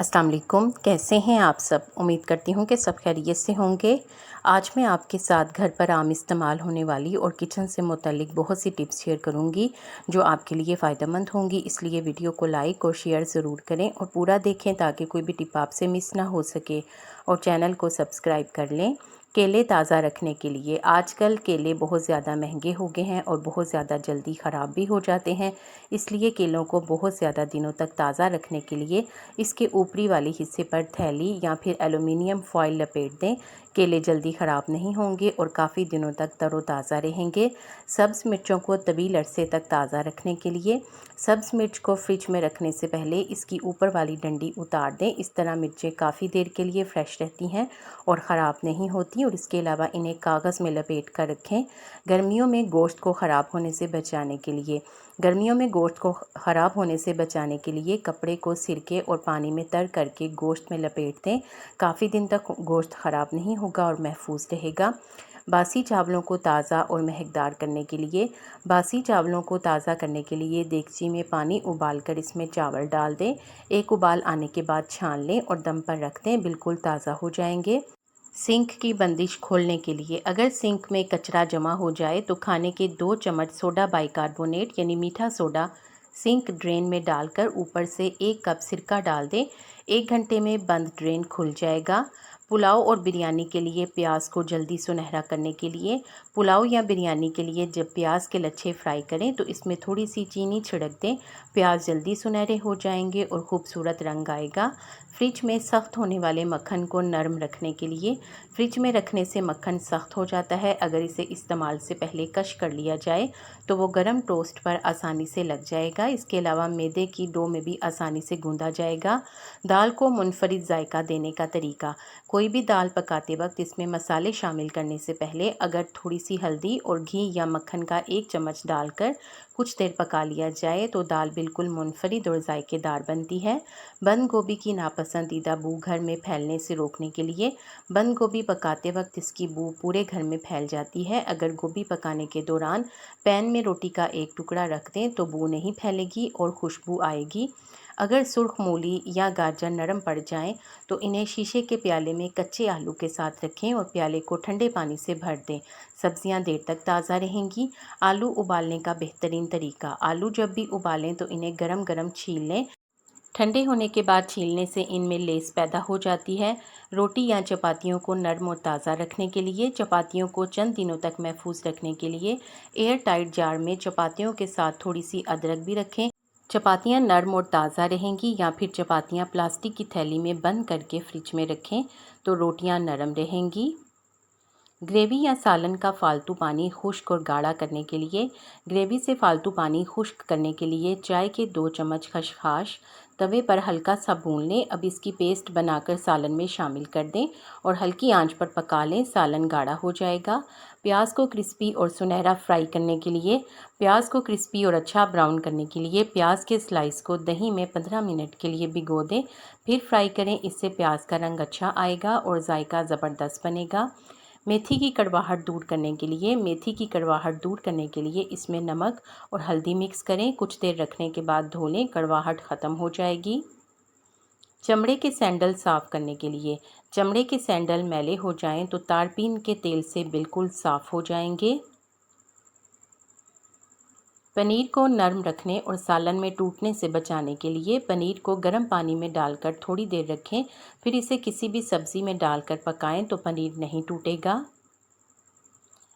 अस्सलाम वालेकुम, कैसे हैं आप सब। उम्मीद करती हूँ कि सब खैरियत से होंगे। आज मैं आपके साथ घर पर आम इस्तेमाल होने वाली और किचन से मुतल्लिक बहुत सी टिप्स शेयर करूँगी जो आपके लिए फ़ायदेमंद होंगी। इसलिए वीडियो को लाइक और शेयर ज़रूर करें और पूरा देखें ताकि कोई भी टिप आपसे मिस ना हो सके, और चैनल को सब्सक्राइब कर लें। केले ताज़ा रखने के लिए आजकल केले बहुत ज़्यादा महंगे हो गए हैं और बहुत ज़्यादा जल्दी ख़राब भी हो जाते हैं। इसलिए केलों को बहुत ज़्यादा दिनों तक ताज़ा रखने के लिए इसके ऊपरी वाले हिस्से पर थैली या फिर एलुमिनियम फॉइल लपेट दें। केले जल्दी ख़राब नहीं होंगे और काफ़ी दिनों तक तरोताज़ा रहेंगे। सब्ज़ मिर्चों को तवील अरसे तक ताज़ा रखने के लिए सब्ज़ मिर्च को फ्रिज में रखने से पहले इसकी ऊपर वाली डंडी उतार दें। इस तरह मिर्चें काफ़ी देर के लिए फ्रेश रहती हैं और ख़राब नहीं होती। और इसके अलावा इन्हें कागज़ में लपेट कर रखें। गर्मियों में गोश्त को ख़राब होने से बचाने के लिए कपड़े को सिरके और पानी में तर करके गोश्त में लपेट दें। काफ़ी दिन तक गोश्त ख़राब नहीं होगा और महफूज रहेगा। बासी चावलों को ताज़ा और महकदार करने के लिए देगची में पानी उबालकर इसमें चावल डाल दें। एक उबाल आने के बाद छान लें और दम पर रख दें, बिल्कुल ताज़ा हो जाएंगे। सिंक की बंदिश खोलने के लिए अगर सिंक में कचरा जमा हो जाए तो खाने के 2 चम्मच सोडा बाइकार्बोनेट यानी मीठा सोडा सिंक ड्रेन में डालकर ऊपर से 1 कप सिरका डाल दें। 1 घंटे में बंद ड्रेन खुल जाएगा। पुलाव और बिरयानी के लिए प्याज को जल्दी सुनहरा करने के लिए पुलाव या बिरयानी के लिए जब प्याज के लच्छे फ्राई करें तो इसमें थोड़ी सी चीनी छिड़क दें। प्याज जल्दी सुनहरे हो जाएंगे और खूबसूरत रंग आएगा। फ्रिज में सख्त होने वाले मक्खन को नरम रखने के लिए फ्रिज में रखने से मक्खन सख्त हो जाता है। अगर इसे इस्तेमाल से पहले कश कर लिया जाए तो वो गर्म टोस्ट पर आसानी से लग जाएगा। इसके अलावा मैदे की डो में भी आसानी से गूंदा जाएगा। दाल को मुनफरिद जायका देने का तरीका। कोई भी दाल पकाते वक्त इसमें मसाले शामिल करने से पहले अगर थोड़ी सी हल्दी और घी या मक्खन का 1 चम्मच डालकर कुछ देर पका लिया जाए तो दाल बिल्कुल मुनफरिद और जायकेदार बनती है। बंद गोभी की नापसंदीदा बू घर में फैलने से रोकने के लिए बंद गोभी पकाते वक्त इसकी बू पूरे घर में फैल जाती है। अगर गोभी पकाने के दौरान पैन में रोटी का एक टुकड़ा रख दें तो बू नहीं फैलेगी और खुशबू आएगी। अगर सुर्ख मूली या गाजर नरम पड़ जाएं तो इन्हें शीशे के प्याले में कच्चे आलू के साथ रखें और प्याले को ठंडे पानी से भर दें। सब्जियां देर तक ताज़ा रहेंगी। आलू उबालने का बेहतरीन तरीका। आलू जब भी उबालें तो इन्हें गरम गरम छील लें। ठंडे होने के बाद छीलने से इनमें लेस पैदा हो जाती है। रोटी या चपातियों को नरम और ताज़ा रखने के लिए चपातियों को चंद दिनों तक महफूज रखने के लिए एयर टाइट जार में चपातियों के साथ थोड़ी सी अदरक भी रखें। चपातियाँ नरम और ताज़ा रहेंगी। या फिर चपातियाँ प्लास्टिक की थैली में बंद करके फ्रिज में रखें तो रोटियाँ नरम रहेंगी। ग्रेवी या सालन का फालतू पानी खुश्क और गाढ़ा करने के लिए ग्रेवी से फालतू पानी खुश्क करने के लिए चाय के 2 चम्मच खसखस तवे पर हल्का सा भून लें। अब इसकी पेस्ट बनाकर सालन में शामिल कर दें और हल्की आंच पर पका लें। सालन गाढ़ा हो जाएगा। प्याज को क्रिस्पी और सुनहरा फ्राई करने के लिए प्याज को क्रिस्पी और अच्छा ब्राउन करने के लिए प्याज के स्लाइस को दही में 15 मिनट के लिए भिगो दें, फिर फ्राई करें। इससे प्याज का रंग अच्छा आएगा और जायका ज़बरदस्त बनेगा। मेथी की कड़वाहट दूर करने के लिए इसमें नमक और हल्दी मिक्स करें। कुछ देर रखने के बाद धो लें, कड़वाहट ख़त्म हो जाएगी। चमड़े के सैंडल साफ़ करने के लिए चमड़े के सैंडल मैले हो जाएं तो तारपीन के तेल से बिल्कुल साफ़ हो जाएंगे। पनीर को नरम रखने और सालन में टूटने से बचाने के लिए पनीर को गर्म पानी में डालकर थोड़ी देर रखें, फिर इसे किसी भी सब्ज़ी में डालकर पकाएं तो पनीर नहीं टूटेगा।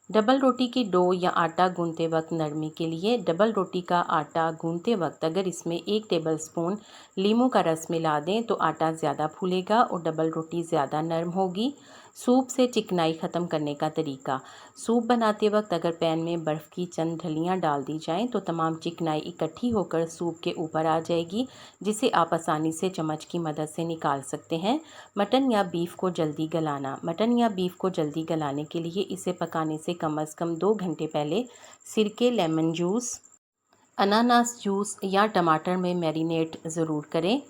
डबल रोटी की डो या आटा गूंथते वक्त नरमी के लिए डबल रोटी का आटा गूंथते वक्त अगर इसमें 1 टेबलस्पून लीमू का रस मिला दें तो आटा ज़्यादा फूलेगा और डबल रोटी ज़्यादा नरम होगी। सूप से चिकनाई ख़त्म करने का तरीका। सूप बनाते वक्त अगर पैन में बर्फ़ की चंद ढलियाँ डाल दी जाएं तो तमाम चिकनाई इकट्ठी होकर सूप के ऊपर आ जाएगी, जिसे आप आसानी से चम्मच की मदद से निकाल सकते हैं। मटन या बीफ को जल्दी गलाने के लिए इसे पकाने से कम से कम 2 घंटे पहले सिरके, लेमन जूस, अनानास जूस या टमाटर में मैरिनेट ज़रूर करें।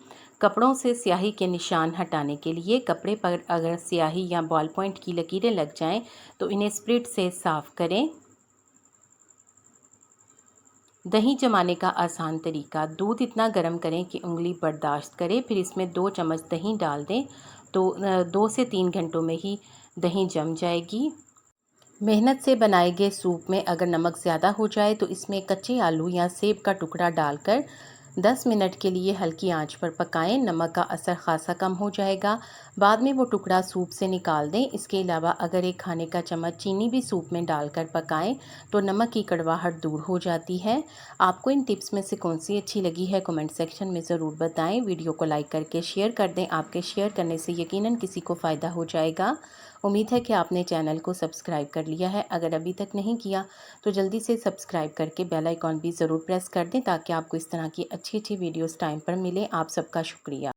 कपड़ों से स्याही के निशान हटाने के लिए कपड़े पर अगर स्याही या बॉल पॉइंट की लकीरें लग जाएं तो इन्हें स्प्रिट से साफ़ करें। दही जमाने का आसान तरीका। दूध इतना गर्म करें कि उंगली बर्दाश्त करे, फिर इसमें 2 चम्मच दही डाल दें तो 2 से 3 घंटों में ही दही जम जाएगी। मेहनत से बनाए गए सूप में अगर नमक ज़्यादा हो जाए तो इसमें कच्चे आलू या सेब का टुकड़ा डालकर 10 मिनट के लिए हल्की आंच पर पकाएं। नमक का असर खासा कम हो जाएगा। बाद में वो टुकड़ा सूप से निकाल दें। इसके अलावा अगर एक खाने का चम्मच चीनी भी सूप में डालकर पकाएं तो नमक की कड़वाहट दूर हो जाती है। आपको इन टिप्स में से कौन सी अच्छी लगी है कमेंट सेक्शन में ज़रूर बताएं। वीडियो को लाइक करके शेयर कर दें। आपके शेयर करने से यकीनन किसी को फ़ायदा हो जाएगा। उम्मीद है कि आपने चैनल को सब्सक्राइब कर लिया है। अगर अभी तक नहीं किया तो जल्दी से सब्सक्राइब करके बेल आइकॉन भी ज़रूर प्रेस कर दें ताकि आपको इस तरह की अच्छी अच्छी वीडियोस टाइम पर मिले। आप सबका शुक्रिया।